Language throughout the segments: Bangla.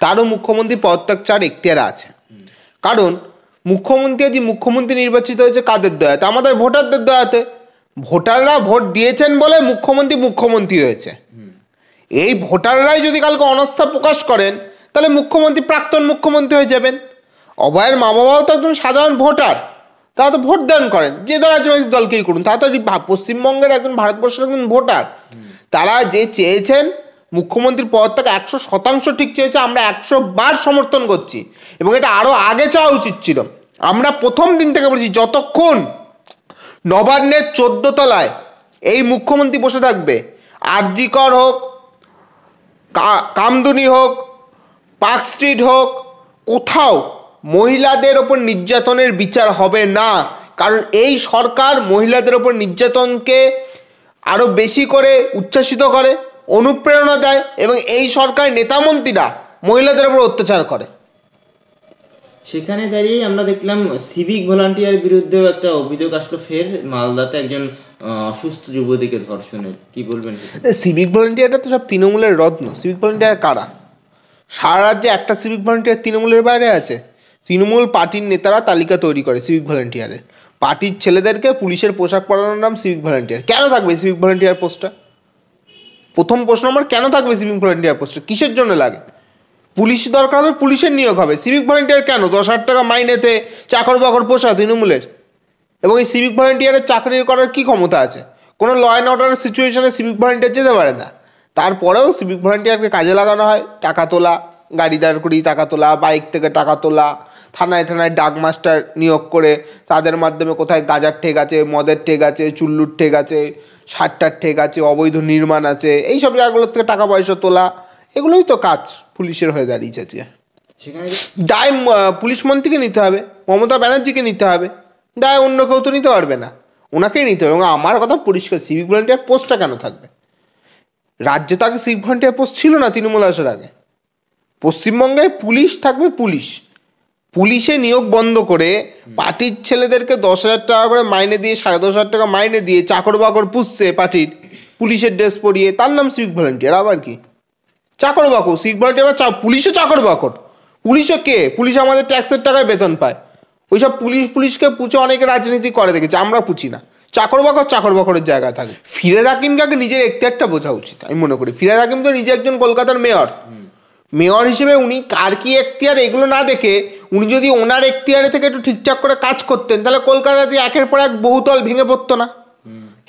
তারও মুখ্যমন্ত্রী পদত্যাগ চাওয়ার এখতিয়ার আছে। কারণ মুখ্যমন্ত্রী নির্বাচিত হয়েছে কাদের দয়াতে? আমাদের ভোটারদের দয়াতে। ভোটাররা ভোট দিয়েছেন বলে মুখ্যমন্ত্রী হয়েছে। এই ভোটাররাই যদি কালকে অনাস্থা প্রকাশ করেন তাহলে প্রাক্তন মুখ্যমন্ত্রী হয়ে যাবেন। অভয়ের মা বাবাও তো একজন সাধারণ ভোটার, তারা তো ভোট দান করেন, যে রাজনৈতিক দলকেই করুন, তারা তো পশ্চিমবঙ্গের একজন, ভারতবর্ষের একজন ভোটার। তারা যে চেয়েছেন মুখ্যমন্ত্রীর পদত্যাগ 100% ঠিক চেয়েছে, আমরা 100 বার সমর্থন করছি এবং এটা আরও আগে চাওয়া উচিত ছিল। আমরা প্রথম দিন থেকে বলছি, যতক্ষণ নবান্নের 14 তলায় এই মুখ্যমন্ত্রী বসে থাকবে, আরজি কর হোক, কামদুনি হোক, পার্ক স্ট্রিট হোক, কোথাও মহিলাদের ওপর নির্যাতনের বিচার হবে না। কারণ এই সরকার মহিলাদের ওপর নির্যাতনকে আরও বেশি করে উচ্ছ্বাসিত করে, অনুপ্রেরণা দেয় এবং এই সরকার নেতামন্ত্রীরা মহিলাদের ওপর অত্যাচার করে। সেখানে দাঁড়িয়ে আমরা দেখলাম সিভিক ভলান্টিয়ার বিরুদ্ধেও একটা অভিযোগ আসলো, ফের মালদাতে একজন অসুস্থ যুবতীকে ধর্ষণের। কি বলবেন? সিভিক ভলান্টিয়ারটা তো সব তৃণমূলের রত্ন। সিভিক ভলান্টিয়ার কারা? সারা রাজ্যে একটা সিভিক ভলান্টিয়ার তৃণমূলের বাইরে আছে? তৃণমূল পার্টির নেতারা তালিকা তৈরি করে সিভিক ভলান্টিয়ারের। পার্টির ছেলেদেরকে পুলিশের পোশাক পরানোর নাম সিভিক ভলান্টিয়ার। কেন থাকবে সিভিক ভলান্টিয়ার পোস্টটা? প্রথম প্রশ্ন আমার, কেন থাকবে সিভিক ভলান্টিয়ার পোস্টটা? কিসের জন্য লাগে? পুলিশ দরকার হবে, পুলিশের নিয়োগ হবে। সিভিক ভলান্টিয়ার কেন? 10,000 টাকা মাইনেতে চাকর বাকর পোষা তৃণমূলের। এবং এই সিভিক ভলান্টিয়ারের চাকরি করার কি ক্ষমতা আছে? কোনো ল অ্যান্ড অর্ডারের সিচুয়েশনে সিভিক ভলান্টিয়ার যেতে পারে না। তারপরেও সিভিক ভলান্টিয়ারকে কাজে লাগানো হয়, টাকা তোলা, গাড়ি দাঁড় করিয়ে টাকা তোলা, বাইক থেকে টাকা তোলা, থানায় ডাক মাস্টার নিয়োগ করে তাদের মাধ্যমে কোথায় গাঁজার ঠেক আছে, মদের ঠেক আছে, চুল্লুর ঠেক আছে, সারটার ঠেক আছে, অবৈধ নির্মাণ আছে, এইসব জায়গাগুলোর থেকে টাকা পয়সা তোলা, এগুলোই তো কাজ পুলিশের হয়ে দাঁড়িয়েছে। সেখানে দায় পুলিশ মন্ত্রীকে নিতে হবে, মমতা ব্যানার্জিকে নিতে হবে, দায় অন্য কেউ তো নিতে পারবে না, ওনাকেই নিতে হবে। এবং আমার কথা পরিষ্কার, সিভিক ভলান্টিয়ার পোস্টটা কেন থাকবে? রাজ্যে তো আগে সিভিক ভলান্টিয়ার পোস্ট ছিল না তৃণমূল আসার আগে। পশ্চিমবঙ্গে পুলিশ থাকবে, পুলিশে নিয়োগ বন্ধ করে পার্টির ছেলেদেরকে 10,000 টাকা করে মাইনে দিয়ে, 10,500 টাকা মাইনে দিয়ে চাকর বাকর পুষছে পার্টির, পুলিশের ড্রেস পরিয়ে, তার নাম সিভিক ভলান্টিয়ার। আবার কি চাকর বাকর? সিভিক ভলান্টিয়ার পুলিশও চাকর বাকর। পুলিশও কে? পুলিশ আমাদের ট্যাক্সের টাকায় বেতন পায়। ওইসব পুলিশকে পুছে অনেকে রাজনীতি করে দেখেছে, আমরা পুছি না। চাকর বাকরের জায়গায় থাকে। ফিরহাদ হাকিমকে আগে নিজের এখতিয়ারটা বোঝা উচিত আমি মনে করি। ফিরহাদ হাকিম তো নিজে একজন কলকাতার মেয়র হিসেবে উনি কার কি এখতিয়ার এগুলো না দেখে, উনি যদি ওনার এখতিয়ারে থেকে একটু ঠিকঠাক করে কাজ করতেন, তাহলে কলকাতাতে একের পর এক বহুতল ভেঙে পড়তো না,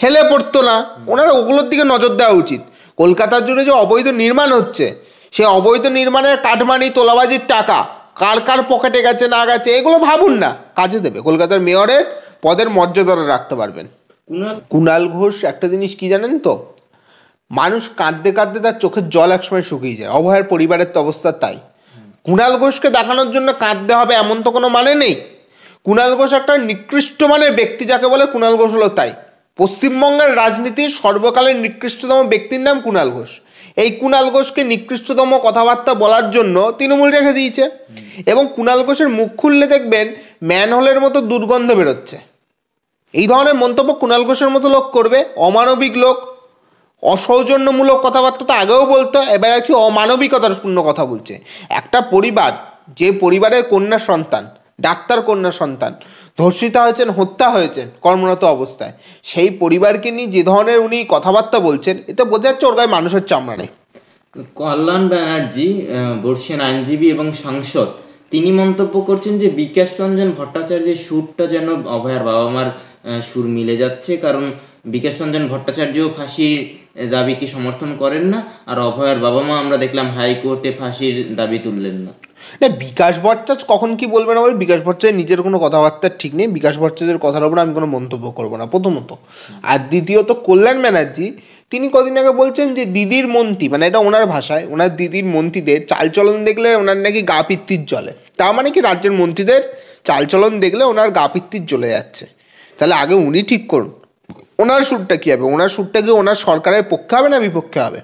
হেলে পড়তো না। ওনারা ওগুলোর দিকে নজর দেওয়া উচিত। কলকাতার জুড়ে যে অবৈধ নির্মাণ হচ্ছে, সে অবৈধ নির্মাণের কাটমানি, তোলাবাজির টাকা কার কার পকেটে গেছে না গেছে, এগুলো ভাবুন না, কাজে দেবে। কলকাতার মেয়রের পদের মর্যাদা রাখতে পারবেন। কুণাল ঘোষ একটা জিনিস কি জানেন তো, মানুষ কাঁদতে কাঁদতে তার চোখের জল একসময় শুকিয়ে যায়। অভয়ের পরিবারের তো অবস্থা তাই। কুণাল ঘোষকে দেখানোর জন্য কাঁদতে হবে এমন তো কোনো মানে নেই। কুণাল ঘোষ একটা নিকৃষ্ট মানের ব্যক্তি, যাকে বলে কুণাল ঘোষ হলো তাই। পশ্চিমবঙ্গের রাজনীতির সর্বকালের নিকৃষ্টতম ব্যক্তির নাম কুণাল ঘোষ। এই কুণাল ঘোষকে নিকৃষ্টতম কথাবার্তা বলার জন্য তৃণমূল রেখে দিয়েছে। এবং কুণাল ঘোষের মুখ খুললে দেখবেন ম্যানহোলের মতো দুর্গন্ধ বেরোচ্ছে। এই ধরনের মন্তব্য কুণাল ঘোষের মতো লোক করবে, অমানবিক লোক, অসৌজন্যমূলক কথাবার্তা তো আগেও বলতো, এবার একটু অমানবিকতার পূর্ণ কথা বলছে। একটা পরিবার, যে পরিবারের কন্যা সন্তান, ডাক্তার কন্যা সন্তান ধর্ষিতা হয়েছেন, হত্যা হয়েছেন কর্মরত অবস্থায়, সেই পরিবারকে নিয়ে যে ধরনের উনি কথাবার্তা বলছেন, এতে বোঝা যাচ্ছে ওর গায়ে মানুষের চামড়া নেই। কল্যাণ ব্যানার্জি, বর্ষিয়ান আইনজীবী এবং সাংসদ, তিনি মন্তব্য করছেন যে বিকাশ রঞ্জন ভট্টাচার্যের সুরটা যেন অভয়ার বাবা মার সুর মিলে যাচ্ছে। কারণ বিকাশ রঞ্জন ভট্টাচার্য ফাঁসির দাবিকে সমর্থন করেন না, আর অভয়ার বাবা মা আমরা দেখলাম হাইকোর্টে ফাঁসির দাবি তুললেন না। বিকাশ ভট্টাচার্য কখন কি বলবে না বলে, বিকাশ ভট্টাচার্যের নিজের কোনো কথাবার্তা ঠিক নেই। বিকাশ ভট্টাচার্যের কথার উপর আমি কোনো মন্তব্য করবো না, প্রথমত। আর দ্বিতীয়ত, কল্যাণ ব্যানার্জি তিনি কদিন আগে বলছেন যে দিদির মন্ত্রী, মানে এটা ওনার ভাষায়, ওনার দিদির মন্ত্রীদের চালচলন দেখলে ওনার নাকি গা পিত্তির জ্বলে। তার মানে কি রাজ্যের মন্ত্রীদের চালচলন দেখলে ওনার গা পিত্তির জ্বলে যাচ্ছে। তাহলে আগে উনি ঠিক করুন ওনার সুরটা কী হবে। ওনার সুরটা কি ওনার সরকারের পক্ষে হবে না বিপক্ষে হবে?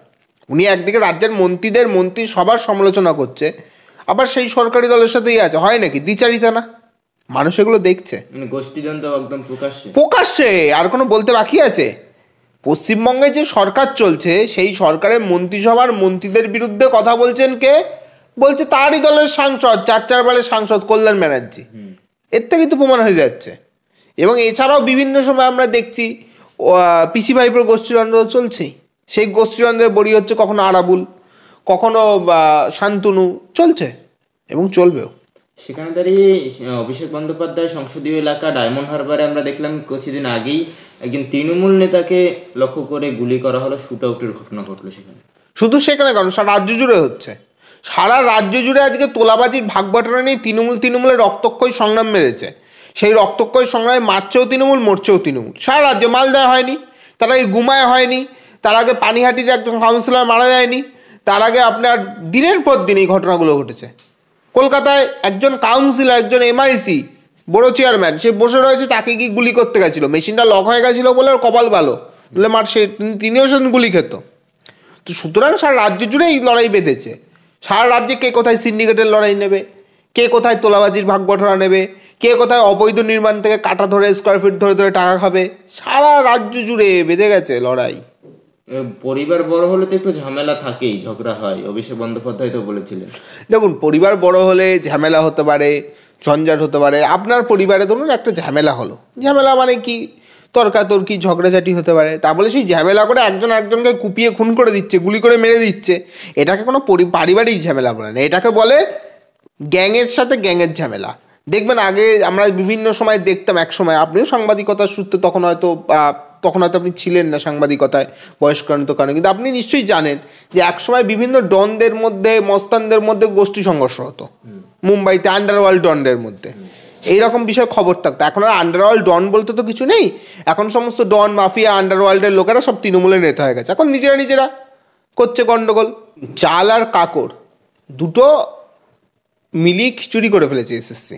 উনি একদিকে রাজ্যের মন্ত্রী সবার সমালোচনা করছে, আবার সেই সরকারি দলের সাথেই আছে। হয় নাকি দ্বিচারিতা না? মানুষ এগুলো দেখছে, গোষ্ঠীদ্বন্দ্ব একদম প্রকাশ্যে। আর কোনো বলতে বাকি আছে? পশ্চিমবঙ্গে যে সরকার চলছে, সেই সরকারের মন্ত্রিসভার মন্ত্রীদের বিরুদ্ধে কথা বলছেন কে? বলছে তারই দলের সাংসদ, 4 বারের সাংসদ কল্যাণ ব্যানার্জি। এর থেকে তো প্রমাণ হয়ে যাচ্ছে। এবং এছাড়াও বিভিন্ন সময় আমরা দেখছি পিসি ভাইপোর গোষ্ঠীদ্বন্দ্ব চলছেই। সেই গোষ্ঠীদ্বন্দ্বের বড়ি হচ্ছে কখনো আরাবুল, কখনো শান্তনু, চলছে এবং চলবেও। সেখানে দাঁড়িয়ে অভিষেক বন্দ্যোপাধ্যায় সংসদীয় এলাকা ডায়মন্ড হারবারে আমরা দেখলাম কিছুদিন আগেই একজন তৃণমূল নেতাকে লক্ষ্য করে গুলি করা হলো, শুট আউটের ঘটনা ঘটলো সেখানে। শুধু সেখানে কারণ সারা রাজ্য জুড়ে হচ্ছে, সারা রাজ্য জুড়ে আজকে তোলাবাজির ভাগ বাটোয়ারা নিয়ে তৃণমূলের রক্তক্ষয়ী সংগ্রাম মেরেছে। সেই রক্তক্ষয়ী সংগ্রামে মারছেও তৃণমূল, মরছেও তৃণমূল। সারা রাজ্যে মালদায় হয়নি, তার আগে গুমায় হয়নি, তার আগে পানিহাটির একজন কাউন্সিলর মারা যায়নি, তার আগে আপনার দিনের পর দিন এই ঘটনাগুলো ঘটেছে। কলকাতায় একজন কাউন্সিলর, একজন এমআইসি বড় চেয়ারম্যান, সে বসে রয়েছে, তাকে কি গুলি করতে গেছিলো, মেশিনটা লক হয়ে গেছিলো বলে ওর কপাল ভালো, বলে মার সে তিনিও সেদিন গুলি খেত। তো সুতরাং সারা রাজ্য জুড়ে এই লড়াই বেঁধেছে। সারা রাজ্যে কে কোথায় সিন্ডিকেটের লড়াই নেবে, কে কোথায় তোলাবাজির ভাগ বটরা নেবে, কে কোথায় অবৈধ নির্মাণ থেকে কাটা ধরে স্কোয়ার ফিট ধরে ধরে টাকা খাবে, সারা রাজ্য জুড়ে বেঁধে গেছে লড়াই। পরিবার বড় হলে তো একটু ঝামেলা থাকেই, ঝগড়া হয়, অভিষেক বন্দ্যোপাধ্যায় তো বলেছিলেন। দেখুন, পরিবার বড় হলে ঝামেলা হতে পারে, ঝঞ্ঝাট হতে পারে। আপনার পরিবারে ধরুন একটা ঝামেলা হলো, ঝামেলা মানে কি, তর্কাতর্কি ঝগড়াঝাটি হতে পারে। তা বলে সেই ঝামেলা করে একজন একজনকে কুপিয়ে খুন করে দিচ্ছে, গুলি করে মেরে দিচ্ছে, এটাকে কোনো পারিবারিক ঝামেলা বলে না, এটাকে বলে গ্যাংয়ের সাথে গ্যাংয়ের ঝামেলা। দেখবেন আগে আমরা বিভিন্ন সময় দেখতাম, এক সময় আপনিও সাংবাদিকতার সূত্রে তখন হয়তো আপনি ছিলেন না সাংবাদিকতায় বয়স্কান্ত কারণে, কিন্তু আপনি নিশ্চয়ই জানেন যে এক সময় বিভিন্ন ডনদের মধ্যে, মস্তানদের মধ্যে গোষ্ঠী সংঘর্ষ হতো মুম্বাইতে, আন্ডারওয়ার্ল্ড ডনদের মধ্যে এইরকম বিষয় খবর থাকতো। এখন আর আন্ডারওয়ার্ল্ড ডন বলতে তো কিছু নেই, এখন সমস্ত ডন মাফিয়া আন্ডারওয়ার্ল্ডের লোকেরা সব তৃণমূলের নেতা হয়ে গেছে, এখন নিজেরা করছে গন্ডগোল। চাল আর কাকড় দুটো মিলিয়ে খিচুড়ি করে ফেলেছে এসএসসি,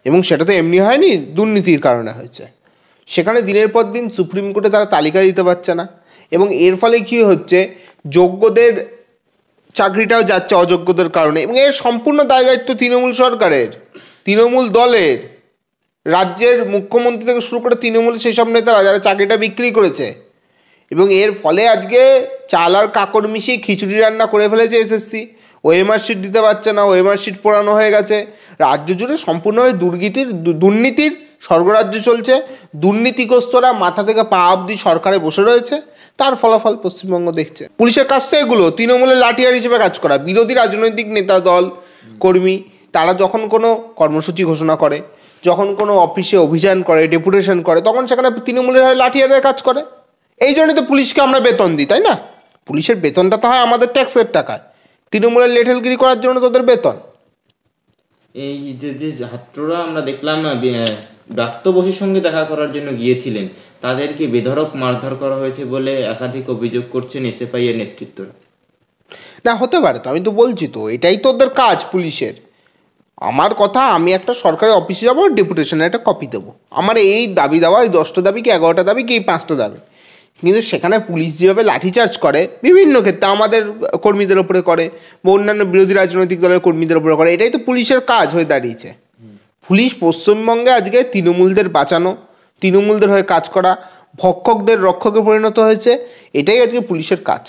এবং সেটা তো এমনি হয়নি, দুর্নীতির কারণে হয়েছে। সেখানে দিনের পর দিন সুপ্রিম কোর্টে তারা তালিকা দিতে পারছে না, এবং এর ফলে কী হচ্ছে, যোগ্যদের চাকরিটাও যাচ্ছে অযোগ্যদের কারণে। এবং এর সম্পূর্ণ দায় দায়িত্ব তৃণমূল সরকারের, তৃণমূল দলের, রাজ্যের মুখ্যমন্ত্রী থেকে শুরু করে তৃণমূল সেই সব নেতারা যারা চাকরিটা বিক্রি করেছে। এবং এর ফলে আজকে চাল আর কাকড় মিশিয়ে খিচুড়ি রান্না করে ফেলেছে এসএসসি। ওএমআর শিট দিতে পারছে না, ওএমআর শিট পোড়ানো হয়ে গেছে। রাজ্য জুড়ে সম্পূর্ণভাবে দুর্নীতির স্বর্গরাজ্য চলছে। দুর্নীতিগ্রস্তরা মাথা থেকে পা অবধি সরকারে বসে রয়েছে, তার ফলাফল পশ্চিমবঙ্গ দেখছে। পুলিশের কাছ থেকে এগুলো তৃণমূলের লাঠিয়ার হিসেবে কাজ করা। বিরোধী রাজনৈতিক নেতা দল কর্মী তারা যখন কোনো কর্মসূচি ঘোষণা করে, যখন কোনো অফিসে অভিযান করে, ডেপুটেশন করে, তখন সেখানে তৃণমূলের হয়ে লাঠিয়ারের কাজ করে। এই জন্যই তো পুলিশকে আমরা বেতন দিই, তাই না? পুলিশের বেতনটা তো হয় আমাদের ট্যাক্সের টাকায়, তৃণমূলের লেঠেলগিরি করার জন্য তাদের বেতন। এই যে ছাত্ররা আমরা দেখলাম ব্রাত্য বসুর সঙ্গে দেখা করার জন্য গিয়েছিলেন, তাদেরকে বেধড়ক মারধর করা হয়েছে বলে একাধিক অভিযোগ করছেন এসএফআই এর নেতৃত্বরা। না, হতে পারে তো, আমি তো বলছি তো, এটাই তো ওদের কাজ পুলিশের। আমার কথা, আমি একটা সরকারি অফিসে যাবো, ডেপুটেশনের একটা কপি দেবো, আমার এই দাবি দেওয়া, এই 10টা দাবি কি 11টা দাবি কি 5টা দাবি, কিন্তু সেখানে পুলিশ যেভাবে লাঠিচার্জ করে বিভিন্ন ক্ষেত্রে, আমাদের কর্মীদের ওপরে করে বা অন্যান্য বিরোধী রাজনৈতিক দলের কর্মীদের ওপরে করে, এটাই তো পুলিশের কাজ হয়ে দাঁড়িয়েছে। পুলিশ পশ্চিমবঙ্গে আজকে তৃণমূলদের বাঁচানো, তৃণমূলদের হয়ে কাজ করা, ভক্ষকদের রক্ষকে পরিণত হয়েছে, এটাই আজকে পুলিশের কাজ।